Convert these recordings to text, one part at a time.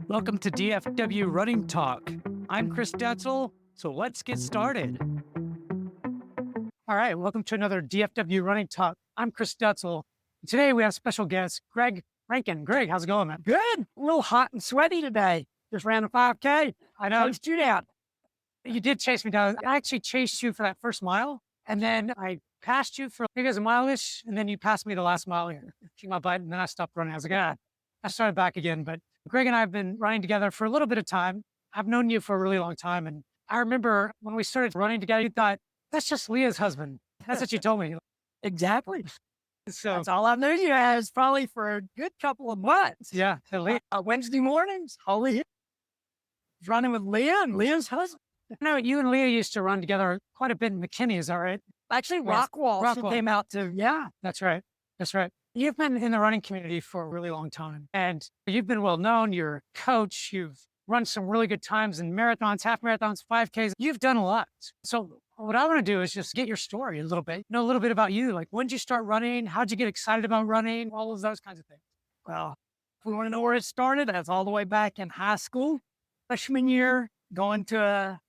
Welcome to DFW Running Talk. I'm Chris Detzel, so let's get started. All right, welcome to another DFW Running Talk. I'm Chris Detzel. Today we have special guest, Greg Rankin. Greg, how's it going, man? Good. A little hot and sweaty today. Just ran a 5K. I know. Chased you down. You did chase me down. I actually chased you for that first mile, and then I passed you for maybe it was a mile-ish, and then you passed me the last mile here. Kicked my butt, and then I stopped running. I was like, I started back again. But Greg and I have been running together for a little bit of time. I've known you for a really long time, and I remember when we started running together, you thought, that's just Leah's husband. That's what you told me. Exactly. So That's all I knew you as probably for a good couple of months. yeah, Leah. Wednesday mornings, holy hit. Running with Leah and Leah's husband. No, you and Leah used to run together quite a bit in McKinney, is that right? Actually, Yes. Rockwall. She Rockwall. came out to, yeah. That's right. That's right. You've been in the running community for a really long time, and you've been well known. You're a coach. You've run some really good times in marathons, half marathons, 5Ks. You've done a lot. So what I want to do is just get your story a little bit, know a little bit about you. Like, when did you start running? How'd you get excited about running? All of those kinds of things. Well, if we want to know where it started, that's all the way back in high school. Freshman year, going to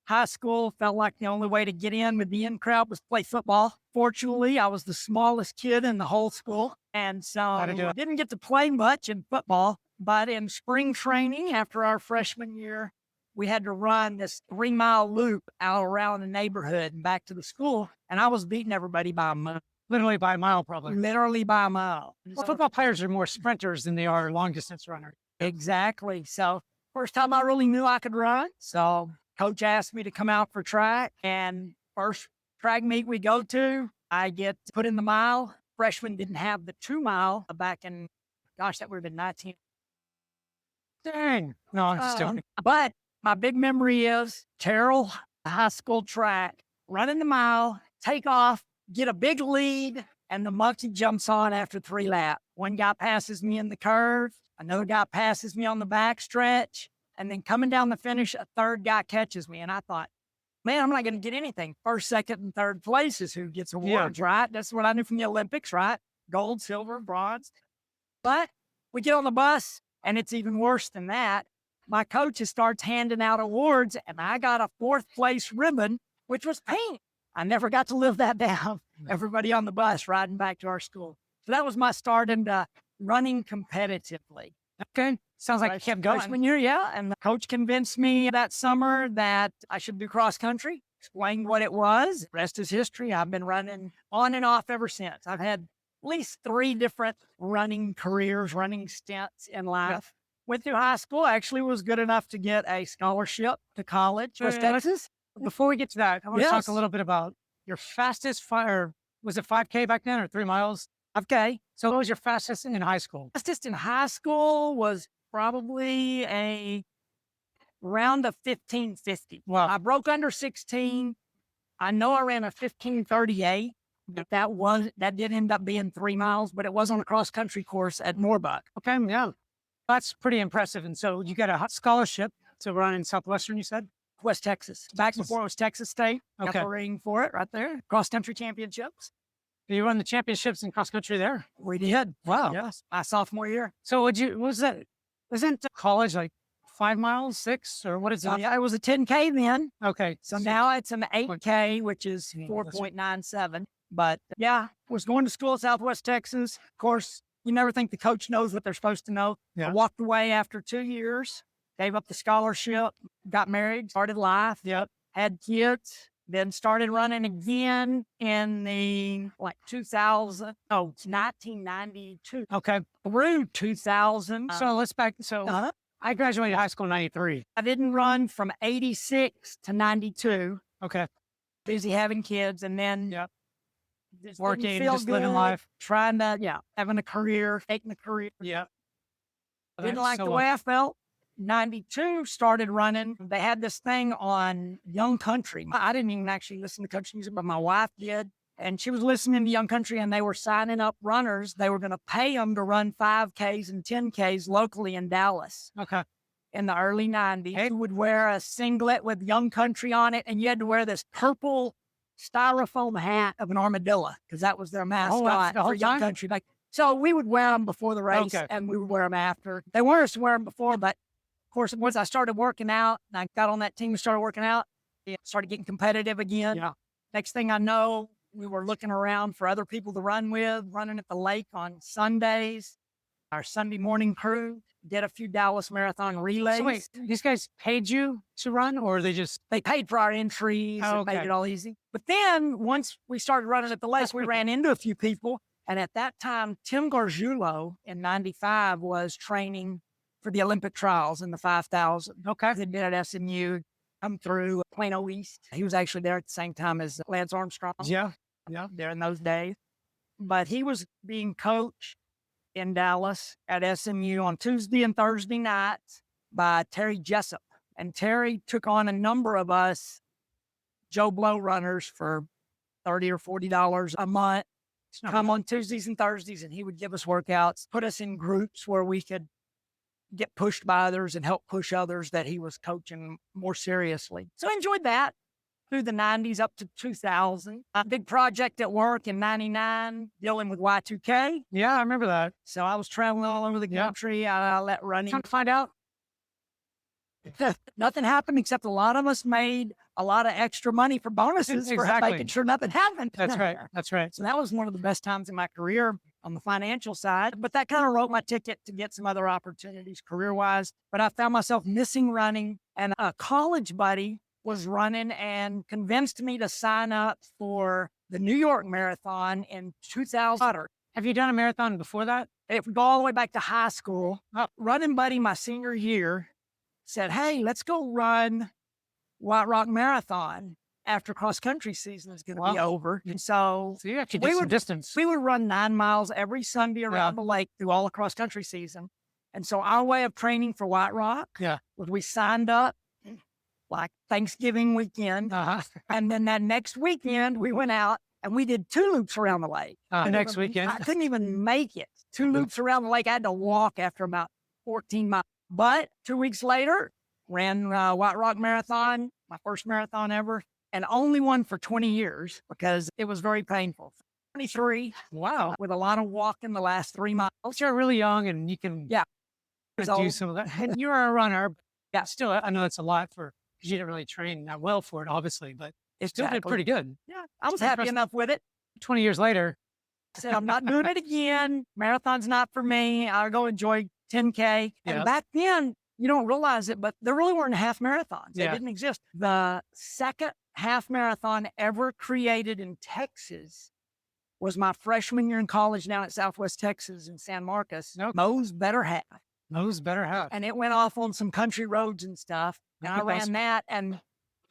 high school, felt like the only way to get in with the in crowd was play football. Fortunately, I was the smallest kid in the whole school. And so How'd it do? I didn't get to play much in football, but in spring training after our freshman year, we had to run this 3-mile loop out around the neighborhood and back to the school. And I was beating everybody by a mile, Literally by a mile, probably. literally by a mile. Well, football players are more sprinters than they are long distance runners. Exactly. So first time I really knew I could run. So coach asked me to come out for track, and first track meet we go to, I get put in the mile. Freshmen didn't have the 2-mile back in, gosh, that would have been 19. Dang. No, I'm just joking. But my big memory is Terrell high school track, running the mile, take off, get a big lead, and the monkey jumps on after 3 laps. One guy passes me in the curve, another guy passes me on the back stretch, and then coming down the finish, a third guy catches me. And I thought, man, I'm not going to get anything. First, second, and third place is who gets awards, right? That's what I knew from the Olympics, right? Gold, silver, bronze. But we get on the bus, and it's even worse than that. My coach starts handing out awards, and I got a 4th place ribbon, which was pink. I never got to live that down. Everybody on the bus riding back to our school. So that was my start into running competitively. Okay. Sounds like you kept going. Freshman year, yeah. And the coach convinced me that summer that I should do cross country, explained what it was. Rest is history. I've been running on and off ever since. I've had at least 3 different running careers, running stints in life. Went through high school, actually was good enough to get a scholarship to college, West Texas. Before we get to that, I want to talk Yes. a little bit about your fastest fire. Was it 5K back then or 3 miles? Okay. So what was your fastest in high school? Fastest in high school was probably a round of 15:50. Wow. I broke under 16. I know I ran a 15:38. But that did end up being 3 miles, but it was on a cross country course at Norbuck. Okay. Yeah. That's pretty impressive. And so you got a scholarship to run in Southwestern, you said? West Texas. Back before it was Texas State. Got Okay. the ring for it right there. Cross country championships. You won the championships in cross country there. We did. Wow. Yes. My sophomore year. So what was that? Isn't college like 5 miles, 6, or what is it? Yeah, it was a 10K then. Okay. So now it's an 8K, which is Yeah, that's right. 4.97. But yeah, was going to school at Southwest Texas. Of course, you never think the coach knows what they're supposed to know. Yeah. I walked away after 2 years, gave up the scholarship, got married, started life, Yep. had kids, then started running again in the 1992 Okay. through 2000. So let's back. So I graduated high school in 93. I didn't run from 86 to 92, Okay. busy having kids, and then Yep. just Working, didn't feel just living good, life. trying to, having a career, taking a career. Yeah. Didn't like the way I felt. 92 started running. They had this thing on Young Country. I didn't even actually listen to country music, but my wife did. And she was listening to Young Country, and they were signing up runners. They were going to pay them to run 5Ks and 10Ks locally in Dallas Okay. in the early 90s. You would wear a singlet with Young Country on it, and you had to wear this purple styrofoam hat of an armadillo because that was their mascot the whole for Young time? Country. So we would wear them before the race, Okay. and we would wear them after. They weren't us to wear them before, but course, once I started working out and I got on that team and started working out, it started getting competitive again. Yeah. Next thing I know, we were looking around for other people to run with, running at the lake on Sundays. Our Sunday morning crew did a few Dallas Marathon relays. So wait, these guys paid you to run, or they just? They paid for our entries Oh, and made okay. it all easy. But then once we started running at the lake, That's we pretty ran into a few people. And at that time, Tim Gargiulo in 95 was training for the Olympic trials in the 5,000. Okay. He'd been at SMU, come through Plano East. He was actually there at the same time as Lance Armstrong. Yeah. Yeah. There in those days. But he was being coached in Dallas at SMU on Tuesday and Thursday nights by Terry Jessup. And Terry took on a number of us Joe Blow runners for $30 or $40 a month. Come on Tuesdays and Thursdays, and he would give us workouts, put us in groups where we could get pushed by others and help push others that he was coaching more seriously. So I enjoyed that through the 90s up to 2000. A big project at work in 99 dealing with Y2K. Yeah, I remember that. So I was traveling all over the country. I let running. Come to find out. Nothing happened except a lot of us made a lot of extra money for bonuses for Exactly. making sure nothing happened. That's right. That's right. So that was one of the best times in my career on the financial side. But that kind of wrote my ticket to get some other opportunities career-wise. But I found myself missing running. And a college buddy was running and convinced me to sign up for the New York Marathon in 2000. Have you done a marathon before that? If we go all the way back to high school, running buddy my senior year said, hey, let's go run White Rock Marathon after cross-country season is going to be over. And so you actually did some distance. We would run 9 miles every Sunday around the lake through all the cross-country season. And so our way of training for White Rock was we signed up like Thanksgiving weekend. And then that next weekend, we went out and we did 2 loops around the lake. The next weekend? I couldn't even make it. 2 loops around the lake. I had to walk after about 14 miles. But 2 weeks later, ran White Rock Marathon, my first marathon ever, and only one for 20 years because it was very painful. 23. Wow. With a lot of walking the last 3 miles. You're really young and you can do some of that. And you're a runner. Yeah. Still, I know it's a lot because you didn't really train that well for it, obviously, but it still did pretty good. Yeah. I was happy enough with it. 20 years later. I said, I'm not doing it again. Marathon's not for me. I'll go enjoy 10K. And back then, you don't realize it, but there really weren't half marathons. They didn't exist. The second half marathon ever created in Texas was my freshman year in college down at Southwest Texas in San Marcos. Moe's Better Half. Moe's Better Half. And it went off on some country roads and stuff. And I ran that and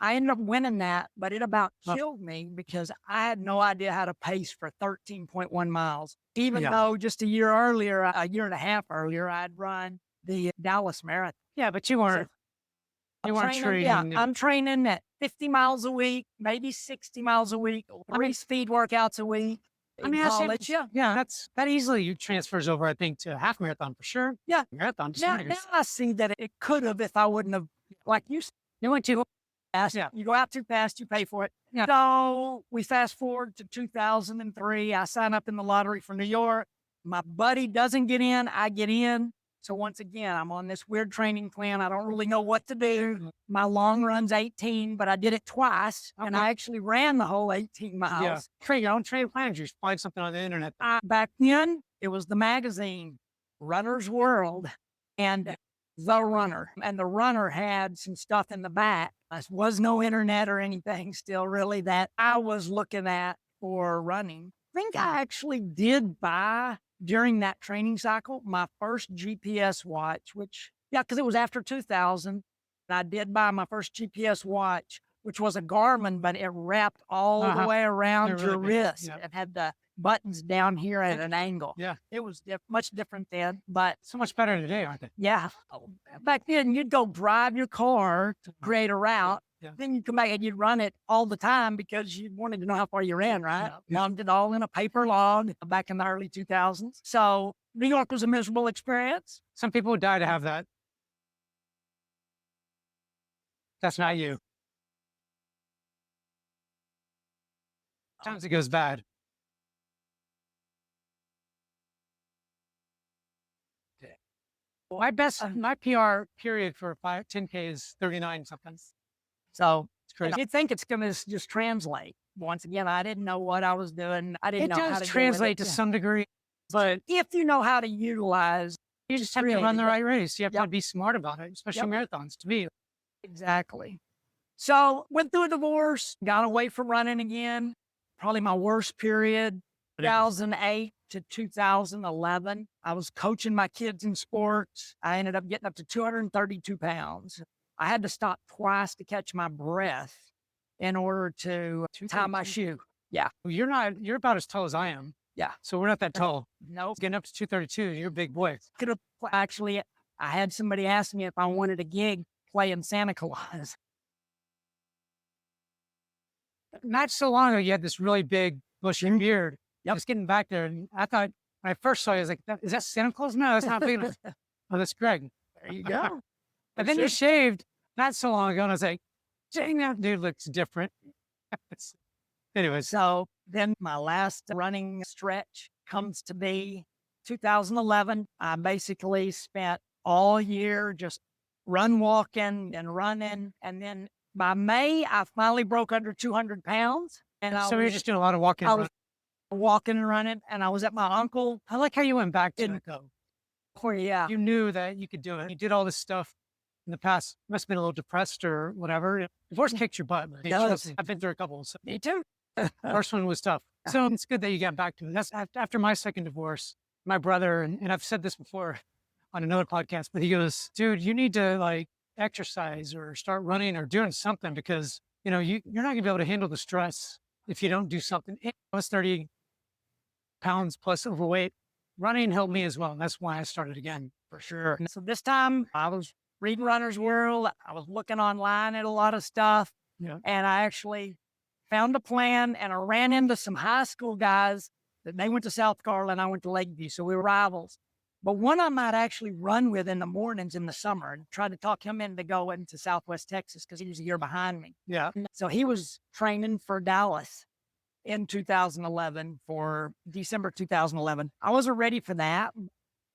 I ended up winning that, but it about killed me because I had no idea how to pace for 13.1 miles. Even though just a year earlier, a year and a half earlier, I'd run the Dallas Marathon. Yeah, but you weren't training. Yeah, I'm training at 50 miles a week, maybe 60 miles a week, 3 speed workouts a week. I mean, that easily transfers over, I think, to a half marathon for sure. Yeah. Marathon. Now I see that it could have if I wouldn't have, like you said, you went too fast. Yeah. You go out too fast, you pay for it. Yeah. So we fast forward to 2003. I sign up in the lottery for New York. My buddy doesn't get in. I get in. So once again, I'm on this weird training plan. I don't really know what to do. My long run's 18, but I did it twice. And I actually ran the whole 18 miles. Yeah. Create your own training plans. You find something on the internet. Back then, it was the magazine, Runner's World, and The Runner. And The Runner had some stuff in the back. There was no internet or anything still really that I was looking at for running. I think I actually did buy during that training cycle, my first GPS watch, because it was after 2000, and I did buy my first GPS watch, which was a Garmin, but it wrapped all the way around your wrist. It had the buttons down here at an angle. Yeah. It was much different then, but so much better today, aren't they? Yeah. Back then, you'd go drive your car to create a route. Yeah. Then you'd come back and you'd run it all the time because you wanted to know how far you ran, right? Mounted it all in a paper log back in the early 2000s. So New York was a miserable experience. Some people would die to have that. That's not you. Sometimes it goes bad. My PR period for 10K is 39 something. So It's crazy. you think it's going to just translate. Once again, I didn't know what I was doing. I didn't It know how does to translate to deal with it. some degree, but If you know how to utilize, you just have to run the right race. You have to Yep. be smart about it, especially marathons, to me. exactly. So went through a divorce, got away from running again. Probably my worst period, 2008 to 2011. I was coaching my kids in sports. I ended up getting up to 232 pounds. I had to stop twice to catch my breath in order to tie my shoe. Yeah. Well, you're about as tall as I am. Yeah. So we're not that tall. No, Getting up to 232, you're a big boy. could have actually, I had somebody ask me if I wanted a gig playing Santa Claus. Not so long ago, you had this really big bushy beard. Yep. Just getting back there. And I thought, when I first saw you, I was like, is that Santa Claus? No, that's not big enough. Oh, that's Greg. There you go. But then you shaved not so long ago, and I was like, dang, that dude looks different. Anyways, So then my last running stretch comes to be 2011. I basically spent all year just walking and running. And then by May, I finally broke under 200 pounds. And so you're just doing a lot of walking. I was walking and running. And I was at my uncle. I like how you went back to it, though. Yeah. You knew that you could do it. You did all this stuff in the past. You must have been a little depressed or whatever. Divorce kicked your butt. It does. I've been through a couple. So. Me too. First one was tough. So it's good that you got back to it. That's after my second divorce. My brother, and I've said this before on another podcast, but he goes, dude, you need to like exercise or start running or doing something because, you're not going to be able to handle the stress if you don't do something. I was 30 pounds plus overweight. Running helped me as well. And that's why I started again, for sure. And so this time I was reading Runner's World. I was looking online at a lot of stuff. Yeah. And I actually found a plan, and I ran into some high school guys that they went to South Carolina. I went to Lakeview. So we were rivals. But one I might actually run with in the mornings in the summer and tried to talk him into going to Southwest Texas because he was a year behind me. Yeah. So he was training for Dallas in 2011 for December 2011. I wasn't ready for that.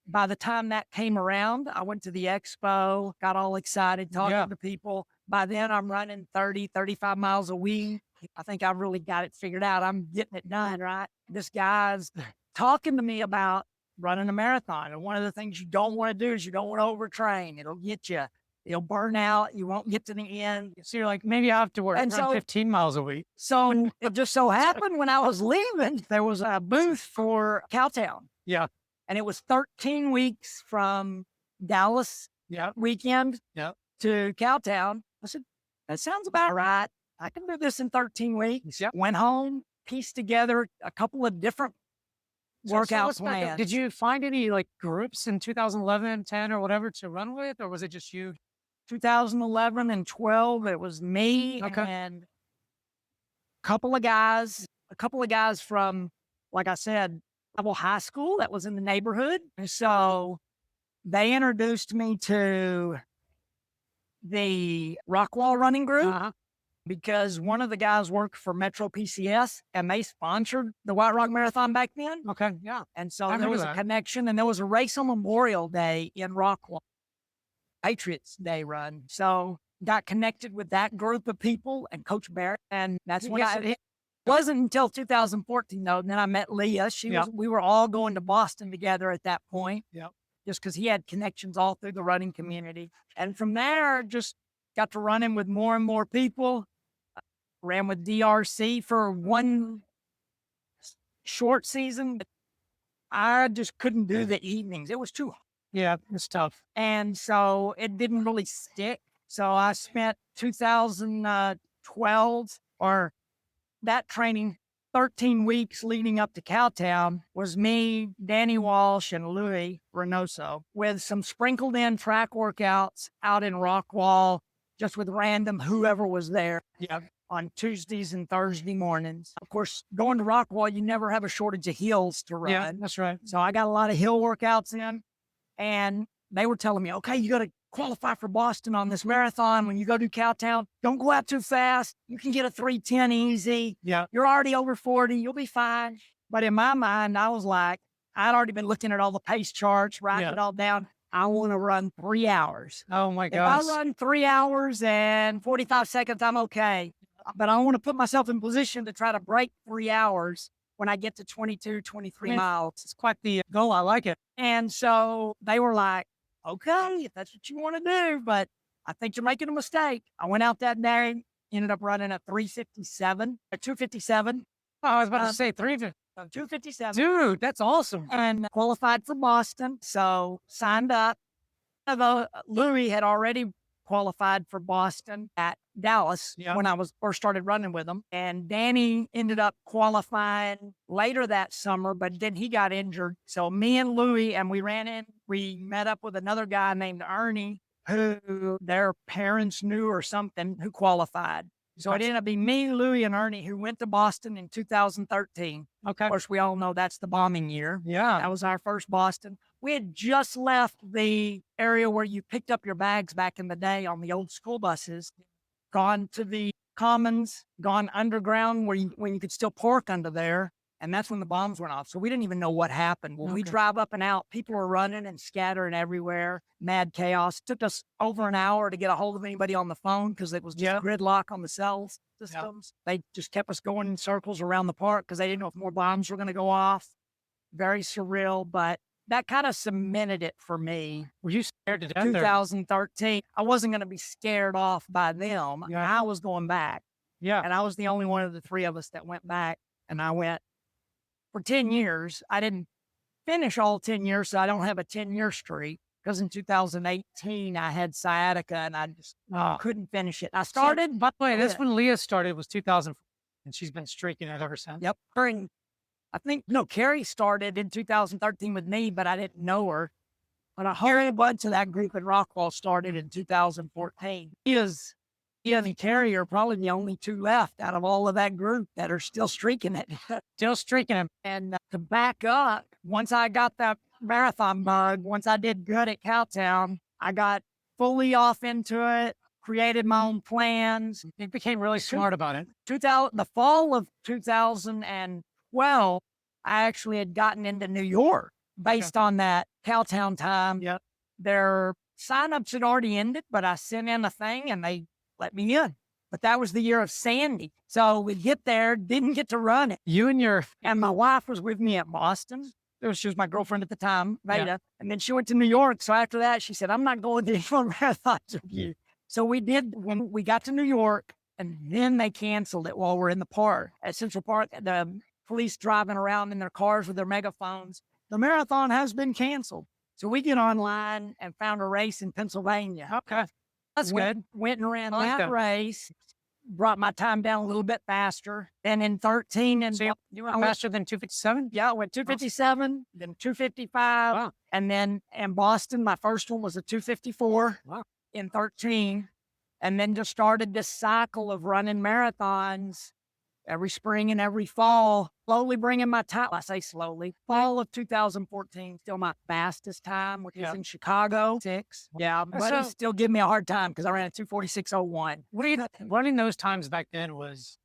By the time that came around, I went to the expo, got all excited, talking to people. By then I'm running 30, 35 miles a week. I think I've really got it figured out. I'm getting it done, right? This guy's talking to me about running a marathon. And one of the things you don't want to do is you don't want to overtrain. It'll get you. You'll burn out. You won't get to the end. So you're like, maybe I have to work And around 15 miles a week. So it just so happened when I was leaving, there was a booth for Cowtown. Yeah. And it was 13 weeks from Dallas weekend to Cowtown. I said, that sounds about right. I can do this in 13 weeks. Yep. Went home, pieced together a couple of different workout plans. Did you find any like groups in 2011, 10 or whatever to run with? Or was it just you? 2011 and 12, it was me and a couple of guys from, like I said, Level High School that was in the neighborhood. So they introduced me to the Rockwall running group because one of the guys worked for Metro PCS and they sponsored the White Rock Marathon back then. Okay, yeah. And so there was a connection, and there was a race on Memorial Day in Rockwall, Patriots Day run. So got connected with that group of people and Coach Barrett. And that's when it wasn't until 2014 though. Then I met Leah. We were all going to Boston together at that point. Yep. Just because he had connections all through the running community. And from there, just got to running with more and more people. Ran with DRC for one short season. I just couldn't do the evenings. It was too hard. Yeah, it's tough. And so it didn't really stick. So I spent 2012 or that training, 13 weeks leading up to Cowtown was me, Danny Walsh, and Louis Reynoso with some sprinkled in track workouts out in Rockwall, just with random whoever was there. Yeah. On Tuesdays and Thursday mornings. Of course, going to Rockwall, you never have a shortage of hills to run. Yeah, that's right. So I got a lot of hill workouts in, and they were telling me, okay, you got to qualify for Boston on this marathon. When you go to Cowtown, don't go out too fast. You can get a 3:10 easy. Yeah. You're already over 40. You'll be fine. But in my mind, I was like, I'd already been looking at all the pace charts, writing it all down. I want to run 3 hours. Oh my If I gosh. run 3 hours and 45 seconds, I'm okay. But I want to put myself in position to try to break 3 hours when I get to 22, 23 miles. It's quite the goal. I like it. And so they were like, okay, if that's what you want to do, but I think you're making a mistake. I went out that day, ended up running a 357, a 257, Oh, I was about to say 257. Dude, that's awesome. And qualified for Boston. So signed up. Although Louis had already qualified for Boston at Dallas when I was first started running with him. And Danny ended up qualifying later that summer, but then he got injured. So me and Louis, and we met up with another guy named Ernie, who their parents knew or something, who qualified. So it ended up being me, Louis, and Ernie, who went to Boston in 2013. Okay. Of course, we all know that's the bombing year. Yeah. That was our first Boston. We had just left the area where you picked up your bags back in the day on the old school buses, gone to the commons, gone underground when you could still park under there. And that's when the bombs went off. So we didn't even know what happened. When we drive up and out, people were running and scattering everywhere. Mad chaos. It took us over an hour to get a hold of anybody on the phone because it was just gridlock on the cell systems. They just kept us going in circles around the park because they didn't know if more bombs were going to go off. Very surreal, but that kind of cemented it for me. Were you scared to death? 2013. I wasn't going to be scared off by them. Yeah. I was going back. Yeah. And I was the only one of the three of us that went back. And I went for 10 years. I didn't finish all 10 years, so I don't have a 10-year streak. Because in 2018, I had sciatica and I just couldn't finish it. I started. By the way, that's when Leah started, was 2004. And she's been streaking it ever since. Yep. Carrie started in 2013 with me, but I didn't know her. But a whole bunch of that group in Rockwall started in 2014. Ian and Carrie are probably the only two left out of all of that group that are still streaking it. Still streaking it. And to back up, once I got that marathon bug, once I did good at Cowtown, I got fully off into it, created my own plans. You became really smart about it. The fall of 2012, I actually had gotten into New York based on that Cowtown time. Yep. Their signups had already ended, but I sent in a thing and they let me in. But that was the year of Sandy. So we get there, didn't get to run it. And my wife was with me at Boston. She was my girlfriend at the time, Veda. Yeah. And then she went to New York. So after that, she said, I'm not going to any more marathons with you. So we did when we got to New York, and then they canceled it while we're in the park. At Central Park, the police driving around in their cars with their megaphones. The marathon has been canceled. So we get online and found a race in Pennsylvania. Okay. That's good. Went and ran that race. Brought my time down a little bit faster. Then in 13 and so you went faster than 257? Yeah, I went 257, then 255. Wow. And then in Boston, my first one was a 254 in 13. And then just started this cycle of running marathons every spring and every fall, slowly bringing my time. I say slowly. Fall of 2014, still my fastest time, which is in Chicago. 6. Yeah, but he still give me a hard time because I ran a 246.01. Running those times back then was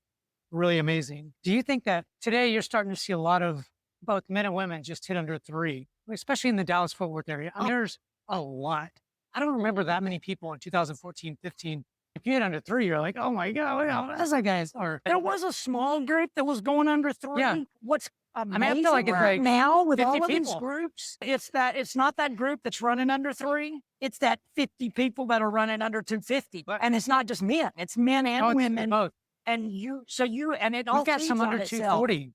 really amazing. Do you think that today you're starting to see a lot of both men and women just hit under 3, especially in the Dallas-Fort Worth area? I mean, there's a lot. I don't remember that many people in 2014, 15. If you hit under 3, you're like, oh my God, look how fast that guys are. There was a small group that was going under 3. Yeah. What's amazing I feel like it's like now with all of people. these groups, it's not that group that's running under 3. It's that 50 people that are running under 250. And it's not just men, it's men and women. Both. And it all got some under 240.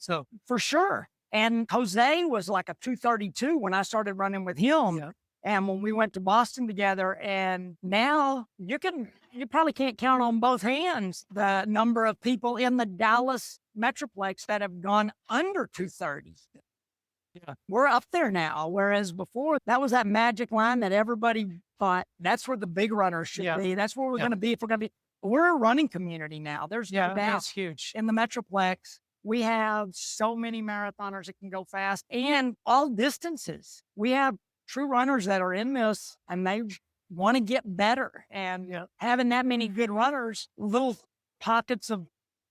So for sure. And Jose was like a 232 when I started running with him. Yeah. And when we went to Boston together, and now you probably can't count on both hands the number of people in the Dallas Metroplex that have gone under 230. Yeah. We're up there now, whereas before that was that magic line that everybody thought that's where the big runners should be. That's where we're going to be if we're going to be. We're a running community now. There's no doubt. That's huge. In the Metroplex, we have so many marathoners that can go fast and all distances. We have true runners that are in this and they want to get better, and having that many good runners, little pockets of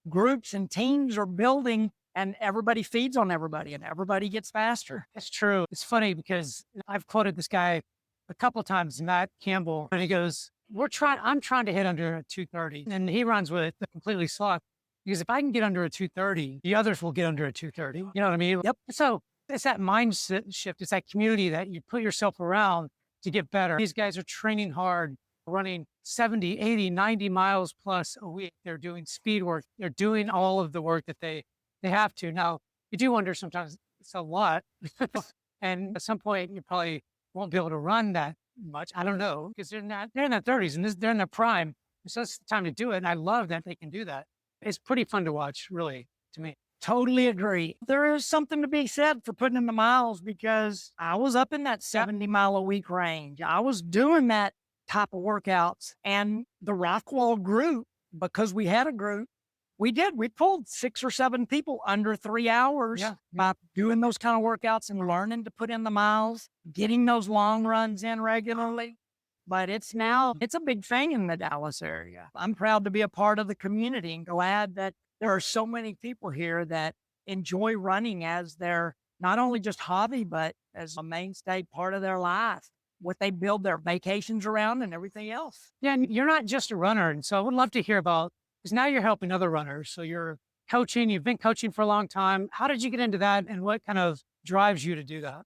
groups and teams are building, and everybody feeds on everybody and everybody gets faster. That's true. It's funny because I've quoted this guy a couple of times, Matt Campbell, and he goes, I'm trying to hit under a 230. And he runs with a completely soft because if I can get under a 230, the others will get under a 230. You know what I mean? Yep. So it's that mindset shift. It's that community that you put yourself around to get better. These guys are training hard, running 70, 80, 90 miles plus a week. They're doing speed work. They're doing all of the work that they have to. Now, you do wonder sometimes it's a lot. And at some point, you probably won't be able to run that much. I don't know, because they're in their 30s and they're in their prime. So it's the time to do it. And I love that they can do that. It's pretty fun to watch, really, to me. Totally agree. There is something to be said for putting in the miles because I was up in that 70-mile a week range. I was doing that type of workouts, and the Rockwall group, because we had a group, we pulled 6 or 7 people under 3 hours by doing those kind of workouts and learning to put in the miles, getting those long runs in regularly. But it's a big thing in the Dallas area. I'm proud to be a part of the community and glad that there are so many people here that enjoy running as their not only just hobby, but as a mainstay part of their life, what they build their vacations around and everything else. Yeah, and you're not just a runner. And so I would love to hear about, because now you're helping other runners. So you're coaching, you've been coaching for a long time. How did you get into that and what kind of drives you to do that?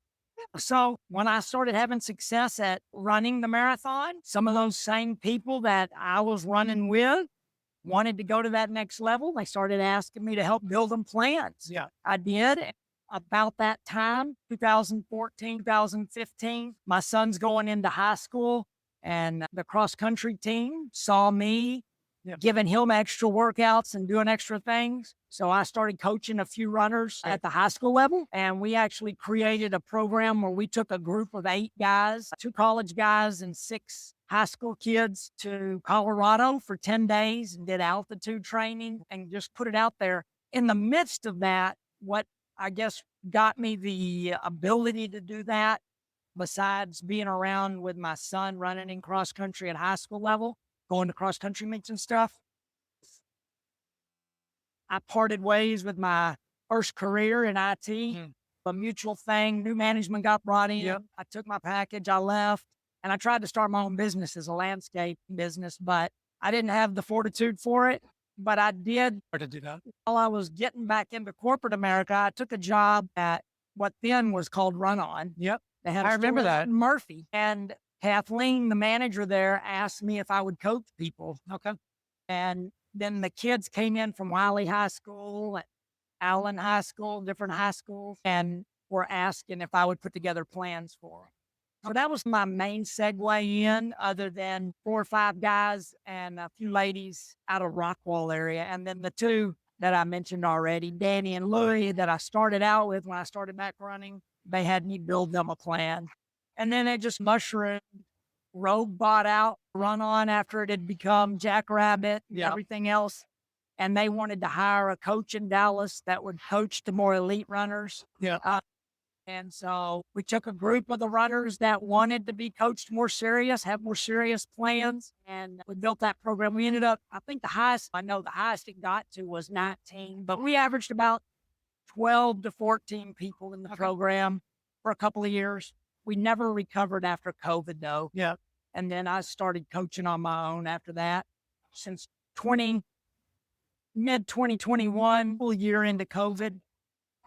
So when I started having success at running the marathon, some of those same people that I was running with wanted to go to that next level. They started asking me to help build them plans. Yeah. I did. About that time, 2014, 2015, my son's going into high school, and the cross country team saw me giving him extra workouts and doing extra things. So I started coaching a few runners at the high school level, and we actually created a program where we took a group of 8 guys, 2 college guys and 6 high school kids, to Colorado for 10 days and did altitude training and just put it out there. In the midst of that, what I guess got me the ability to do that, besides being around with my son running in cross country at high school level, going to cross country meets and stuff, I parted ways with my first career in IT, a mutual thing. New management got brought in. Yep. I took my package, I left, and I tried to start my own business as a landscape business, but I didn't have the fortitude for it. But I did. Hard to do that. While I was getting back into corporate America, I took a job at what then was called Run On. Yep. They had I a remember store that. in Murphy. And Kathleen, the manager there, asked me if I would coach people. Okay. And then the kids came in from Wiley High School, and Allen High School, different high schools, and were asking if I would put together plans for them. So that was my main segue in, other than 4 or 5 guys and a few ladies out of Rockwall area. And then the 2 that I mentioned already, Danny and Louie, that I started out with when I started back running, they had me build them a plan. And then it just mushroomed. Rogue bought out Run On after it had become Jackrabbit and everything else. And they wanted to hire a coach in Dallas that would coach the more elite runners. Yeah. And so we took a group of the runners that wanted to be coached more serious, have more serious plans, and we built that program. We ended up, I think the highest it got to was 19, but we averaged about 12 to 14 people in the program for a couple of years. We never recovered after COVID though. Yeah. And then I started coaching on my own after that. Since mid 2021, full year into COVID,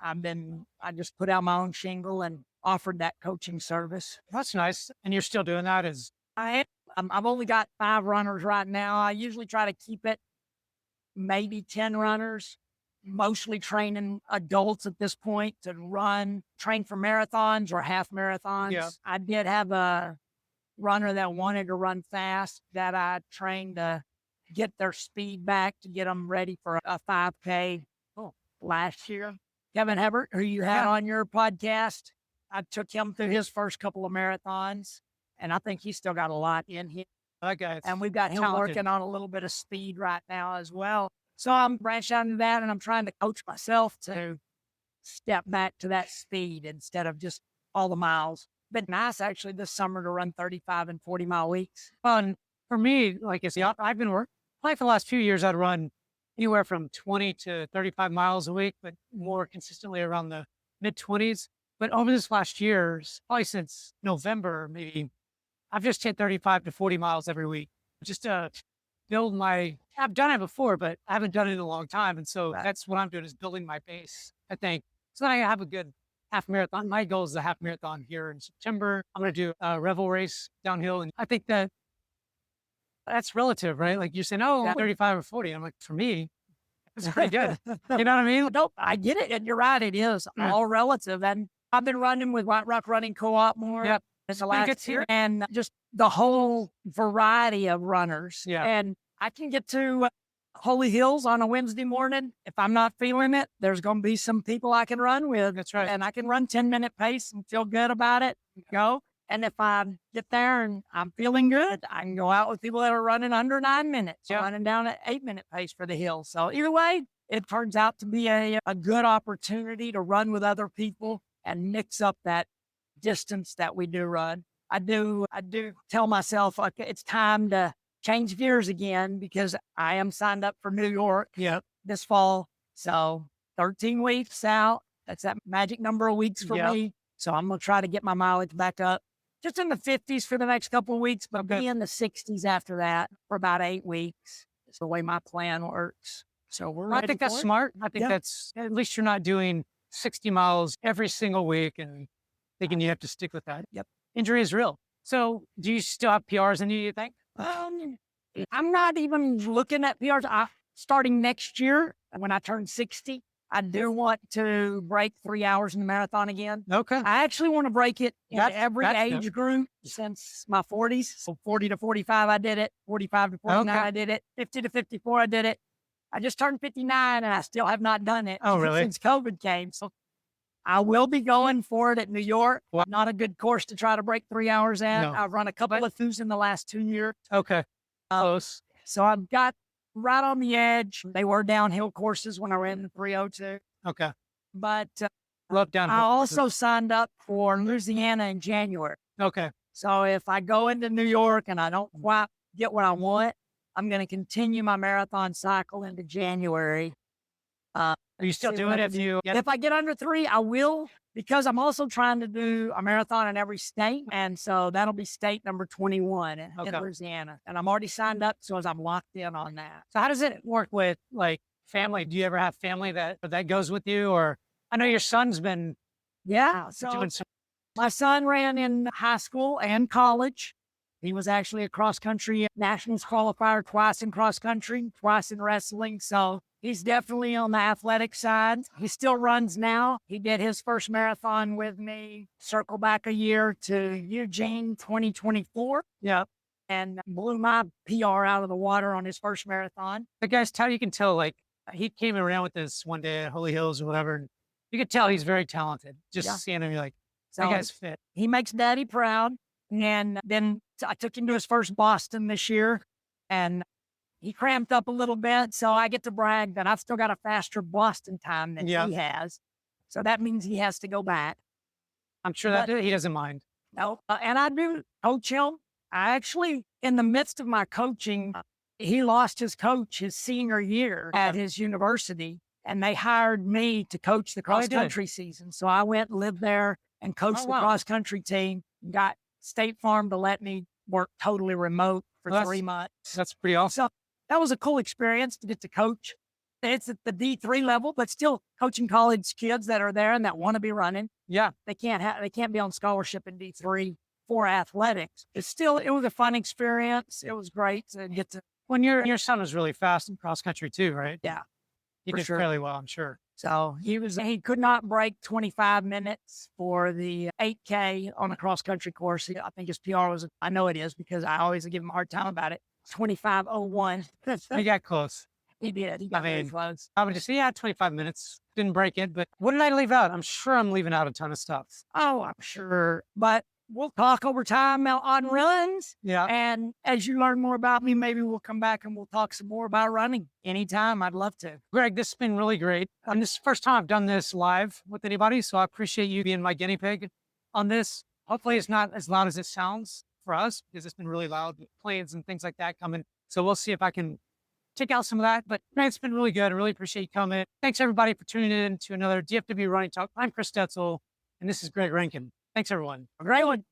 I just put out my own shingle and offered that coaching service. That's nice. And you're still doing that I've only got 5 runners right now. I usually try to keep it maybe 10 runners, mostly training adults at this point to train for marathons or half marathons. Yeah. I did have a runner that wanted to run fast that I trained to get their speed back to get them ready for a 5K last year. Kevin Hebert, who you had on your podcast, I took him through his first couple of marathons, and I think he's still got a lot in him. that guy. And we've got him talented. working on a little bit of speed right now as well. So I'm branching out into that, and I'm trying to coach myself to step back to that speed instead of just all the miles. Been nice actually this summer to run 35 and 40 mile weeks. Fun for me. Like I said, I've been probably for the last few years, I'd run anywhere from 20 to 35 miles a week, but more consistently around the mid 20s. But over this last year, probably since November, maybe I've just hit 35 to 40 miles every week just to build I've done it before, but I haven't done it in a long time. And so that's what I'm doing is building my base, I think. So I have a good half marathon. My goal is a half marathon here in September. I'm going to do a Revel race downhill. And I think that's relative, right? Like you're saying, oh, 35 or 40. I'm like, for me, it's pretty good. You know what I mean? Nope, I get it. And you're right. It is all relative. And I've been running with White Rock Running Co-op more. Yep. It's the last year. And just the whole variety of runners. Yeah. And I can get to Holy Hills on a Wednesday morning. If I'm not feeling it, there's going to be some people I can run with. That's right. And I can run 10-minute pace and feel good about it. Go. And if I get there and I'm feeling good, I can go out with people that are running under 9 minutes, running down at 8-minute pace for the hill. So either way, it turns out to be a good opportunity to run with other people and mix up that distance that we do run. I do tell myself, okay, it's time to change gears again because I am signed up for New York this fall. So 13 weeks out. That's that magic number of weeks for me. So I'm going to try to get my mileage back up just in the 50s for the next couple of weeks, but be in the 60s after that for about 8 weeks. It's the way my plan works. So I think that's smart. I think that's, at least you're not doing 60 miles every single week and thinking you have to stick with that. Yep. Injury is real. So do you still have PRs in you think? I'm not even looking at PRs. Starting next year, when I turn 60, I do want to break 3 hours in the marathon again. Okay. I actually want to break it in every age group since my 40s. So 40 to 45, I did it. 45 to 49, I did it. 50 to 54, I did it. I just turned 59 and I still have not done it since COVID came. So I will be going for it at New York. Well, not a good course to try to break 3 hours in. No. I've run a couple of those in the last 2 years. Okay. Close. So I've got right on the edge. They were downhill courses when I ran the 302. Okay. But love downhill. I also signed up for Louisiana in January. Okay. So if I go into New York and I don't quite get what I want, I'm going to continue my marathon cycle into January. Are you still doing it if I get under 3, I will, because I'm also trying to do a marathon in every state. And so that'll be state number 21 in Louisiana. And I'm already signed up, so I'm locked in on that. So how does it work with like family? Do you ever have family that goes with you? Or I know your son's been so my son ran in high school and college. He was actually a cross-country nationals qualifier, twice in cross-country, twice in wrestling. So he's definitely on the athletic side. He still runs now. He did his first marathon with me, circle back a year to Eugene 2024. Yeah. And blew my PR out of the water on his first marathon. The guy's how you can tell, like, he came around with this one day at Holy Hills or whatever. And you could tell he's very talented. Just seeing him, you're like, that guy's fit. He makes daddy proud. And then I took him to his first Boston this year. And he cramped up a little bit, so I get to brag that I've still got a faster Boston time than he has. So that means he has to go back. I'm sure that he doesn't mind. No, and I do coach him. I actually, in the midst of my coaching, he lost his coach his senior year at his university, and they hired me to coach the cross-country season. So I went and lived there and coached the cross-country team, got State Farm to let me work totally remote for 3 months. That's pretty awesome. So that was a cool experience to get to coach. It's at the D3 level, but still coaching college kids that are there and that want to be running. Yeah. They can't be on scholarship in D3 for athletics. It was a fun experience. It was great to get to. When your son was really fast in cross country too, right? Yeah. He did fairly well, I'm sure. So he could not break 25 minutes for the 8K on a cross country course. I think his PR was, I know it is because I always give him a hard time about it. 25:01. He got close. He did. He got very close. I would just say, 25 minutes. Didn't break it, but what did I leave out? I'm sure I'm leaving out a ton of stuff. Oh, I'm sure. But we'll talk over time on runs. Yeah. And as you learn more about me, maybe we'll come back and we'll talk some more about running anytime. I'd love to. Greg, this has been really great. This is the first time I've done this live with anybody, so I appreciate you being my guinea pig on this. Hopefully it's not as loud as it sounds for us because it's been really loud with planes and things like that coming. So we'll see if I can take out some of that. But man, it's been really good. I really appreciate you coming. Thanks everybody for tuning in to another DFW Running Talk. I'm Chris Detzel, and this is Greg Rankin. Thanks everyone. A great one.